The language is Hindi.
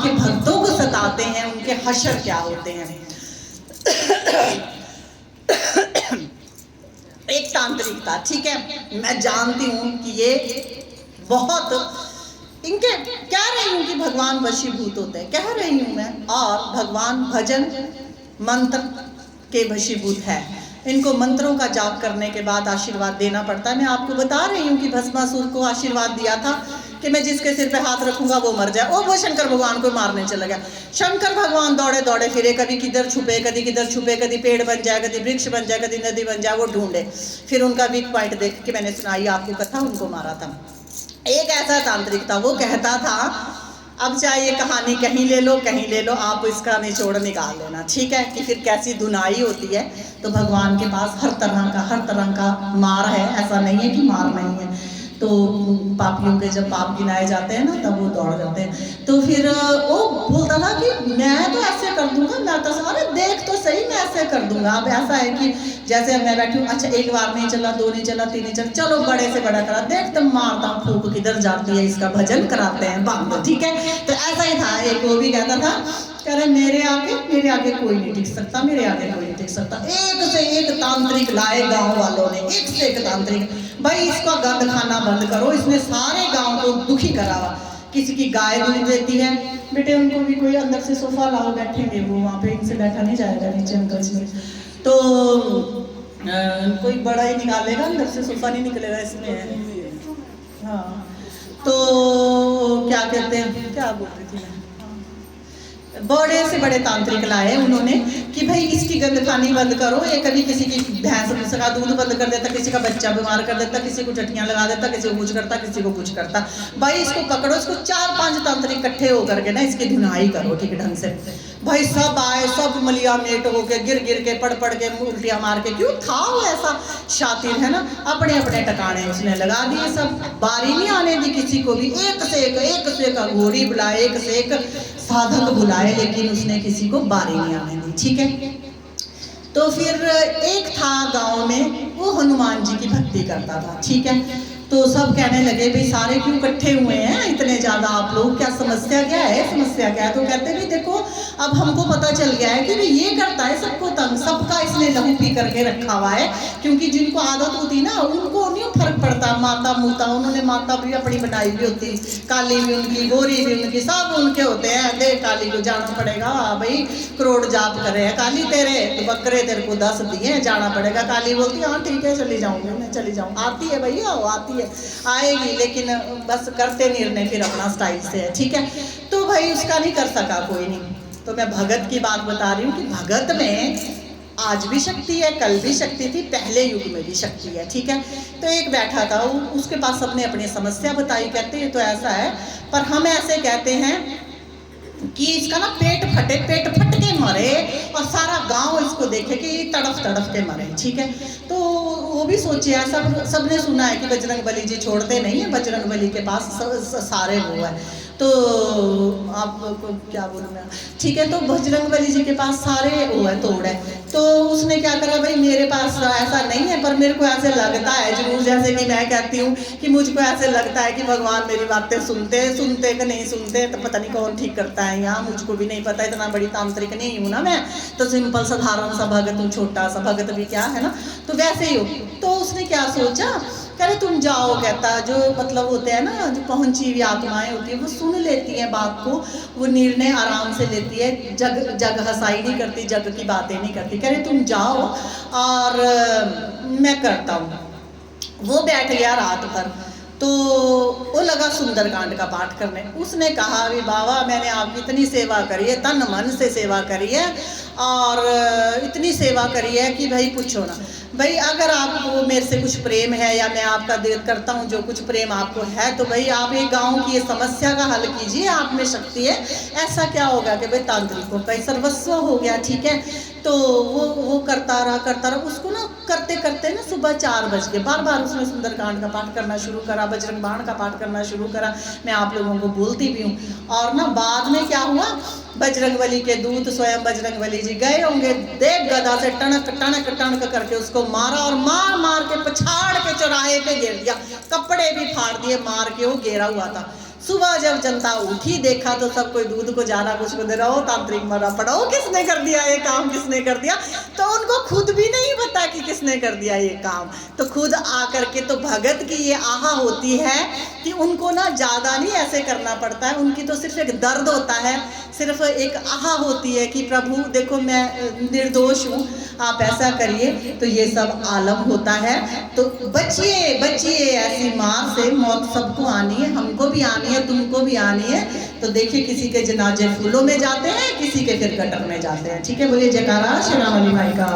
के भक्तों को सताते हैं उनके हश्र क्या होते हैं। एक तांत्रिक था, ठीक है, मैं जानती हूँ कि ये बहुत इनके कह रही हूँ कि भगवान वशीभूत होते हैं, कह रही हूँ मैं, और भगवान भजन मंत्र के वशीभूत है। इनको मंत्रों का जाप करने के बाद आशीर्वाद देना पड़ता है। मैं आपको बता रही हूँ कि भस्मासुर को आशीर्वाद दिया था कि मैं जिसके सिर पे हाथ रखूंगा वो मर जाए, और वो शंकर भगवान को मारने चला गया। शंकर भगवान दौड़े दौड़े फिरे, कभी किधर छुपे, कभी किधर छुपे, कभी पेड़ बन जाए, कभी वृक्ष बन जाए, कभी नदी बन जाए, वो ढूंढे। फिर उनका वीक पॉइंट देख के मैंने सुनाई आपको कथा, उनको मारा था। एक ऐसा तांत्रिक था, वो कहता था अब चाहे ये कहानी कहीं ले लो कहीं ले लो, आप इसका निचोड़ निकाल लेना, ठीक है, कि फिर कैसी धुनाई होती है। तो भगवान के पास हर तरह का मार है, ऐसा नहीं है कि मार नहीं है। तो पापियों के जब पाप गिनाए जाते हैं ना, तब वो दौड़ जाते हैं। तो फिर वो बोलता था कि मैं तो ऐसे कर दूंगा, मैं तो सारे देख तो सही, मैं ऐसे कर दूंगा। अब ऐसा है कि जैसे मैं बैठी हूँ, अच्छा एक बार नहीं चला, दो नहीं चला, तीन नहीं चला, चलो बड़े से बड़ा करा, देख तुम मारता हूँ, फूक किधर जाती है, इसका भजन कराते हैं बांधो, ठीक है। तो ऐसा ही था, एक वो भी कहता था, कह रहे मेरे आगे कोई नहीं टिक सकता, मेरे आगे कोई नहीं टिक सकता। एक से एक तांत्रिक लाए गांव वालों ने, एक से एक तांत्रिक, भाई इसका गंद खाना बंद करो, इसने सारे गांव को दुखी करा हुआ। किसी की गाय दूध देती है, बेटे उनको भी कोई अंदर से सोफा लाओ, बैठेंगे वो वहाँ पे, इनसे बैठा नहीं जाएगा नीचे अंकल में। तो कोई बड़ा ही निकालेगा, अंदर से सोफा नहीं निकलेगा इसमें। हाँ, तो क्या कहते हैं, क्या बोल रही थी मैं, बड़े से बड़े तांत्रिक लाए उन्होंने कि भाई इसकी गंद खानी बंद करो। ये कभी किसी की भैंस का दूध बंद कर देता, किसी का बच्चा बीमार कर देता, किसी को टट्टियां लगा देता, किसी को कुछ करता, किसी को कुछ करता। भाई इसको पकड़ो, इसको 4-5 तांत्रिक इकट्ठे होकर के ना इसकी धुनाई करो ठीक ढंग से। भाई सब आए, सब मलिया मेट होके गिर के पड़ के उल्टियां मार के, क्यों था वो ऐसा शातिर है ना, अपने अपने टकाने उसने लगा दिए, सब बारी नहीं आने दी किसी को भी। एक से एक घोड़ी बुलाए, एक से एक साधक बुलाए, लेकिन उसने किसी को बारी नहीं आने दी, ठीक है। तो फिर एक था गांव में, वो हनुमान जी की भक्ति करता था, ठीक है। तो सब कहने लगे भाई सारे क्यों इकट्ठे हुए हैं इतने ज्यादा आप लोग, क्या समस्या क्या है, समस्या क्या है। तो कहते भाई देखो अब हमको पता चल गया है कि भाई ये करता है सबको तंग, सबका इसने लहू पी करके रखा हुआ है। क्योंकि जिनको आदत होती ना उनको नहीं फर्क पड़ता, माता मूता, उन्होंने माता भी अपनी बनाई भी होती, काली भी उनकी, गोरी भी उनकी, सब उनके होते हैं। देख काली को जाना पड़ेगा भाई, करोड़ जाप करे है काली तेरे, तो बकरे तेरे को 10 दिए, जाना पड़ेगा। काली बोलती हाँ ठीक है चली जाऊंगी, मैं चली जाऊँ, आती है भैया वो आती है, आएगी, लेकिन बस करते निर्णय फिर अपना स्टाइल से है, ठीक है। तो भाई उसका नहीं कर सका कोई नहीं। तो मैं भगत की बात बता रही हूँ कि भगत में आज भी शक्ति है, कल भी शक्ति थी, पहले युग में भी शक्ति है, ठीक है। तो एक बैठा था, उसके पास सबने अपनी समस्या बताई, कहते हैं तो ऐसा है, पर हम ऐसे कहते हैं कि इसका ना पेट फट के मरे और सारा गांव इसको देखे कि तड़फ के मरे, ठीक है। तो वो भी सोचे, सबने सुना है कि बजरंग बली जी छोड़ते नहीं है, बजरंग बली के पास सारे वो है। तो आपको क्या बोलूँ मैं, ठीक है। तो बजरंग बली जी के पास सारे वो है, तोड़ है। तो उसने क्या करा, भाई मेरे पास ऐसा नहीं है, पर मेरे को ऐसे लगता है जरूर, जैसे कि मैं कहती हूँ कि मुझको ऐसे लगता है कि भगवान मेरी बातें सुनते कि नहीं सुनते, तो पता नहीं कौन ठीक करता है यहाँ, मुझको भी नहीं पता, इतना बड़ी तांत्रिक नहीं हूँ ना मैं, तो सिंपल साधारण सा भगत हूँ, छोटा सा भगत भी क्या है ना, तो वैसे ही हो। तो उसने क्या सोचा, कह रहे तुम जाओ, कहता जो मतलब होते हैं ना, जो पहुंची हुई आत्माएं होती है वो सुन लेती है बात को, वो निर्णय आराम से लेती है, जग हसाई नहीं करती, जग की बातें नहीं करती। कह रहे तुम जाओ और मैं करता हूँ। वो बैठ गया रात भर, तो वो लगा सुंदरकांड का पाठ करने। उसने कहा भी बाबा मैंने आपकी इतनी सेवा करी है, तन मन से सेवा करी है, और इतनी सेवा करी है कि भाई पूछो ना। भाई अगर आपको मेरे से कुछ प्रेम है या मैं आपका दिल करता हूँ जो कुछ प्रेम आपको है, तो भाई आप एक गांव की ये समस्या का हल कीजिए, आप में शक्ति है। ऐसा क्या होगा कि भाई तांत्रिकों का सर्वस्व हो गया, ठीक है। तो वो करता रहा, उसको ना करते करते ना सुबह 4 बज गए। बार उसने सुंदरकांड का पाठ करना शुरू करा, बजरंग बाण का पाठ करना शुरू करा, मैं आप लोगों को बोलती भी हूँ। और ना बाद में क्या हुआ, बजरंगबली के दूत स्वयं बजरंगबली जी गए होंगे, देख गदा से टणक करके उसको मारा, और मार के पछाड़ के चौराहे पे गिर दिया, कपड़े भी फाड़ दिए, मार के वो गिरा हुआ था। सुबह जब जनता उठी, देखा तो सब कोई दूध को जाना कुछ को दे रहा हो, तांत्रिक मरा पड़ा हो, किसने कर दिया ये काम, किसने कर दिया। तो उनको खुद भी नहीं पता कि किसने कर दिया ये काम। तो खुद आकर के तो भगत की ये आहा होती है कि उनको ना ज़्यादा नहीं ऐसे करना पड़ता है, उनकी तो सिर्फ एक दर्द होता है, सिर्फ एक आहा होती है कि प्रभु देखो मैं निर्दोष हूँ, आप ऐसा करिए। तो ये सब आलम होता है। तो बचिए बचिए ऐसी मार से, मौत सबको आनी है, हमको भी आनी है, तुमको भी आनी है। तो देखिए किसी के जनाजे फूलों में जाते हैं, किसी के फिर गटर में जाते हैं। ठीक है, बोलिए जयकारा श्री राम अली भाई का।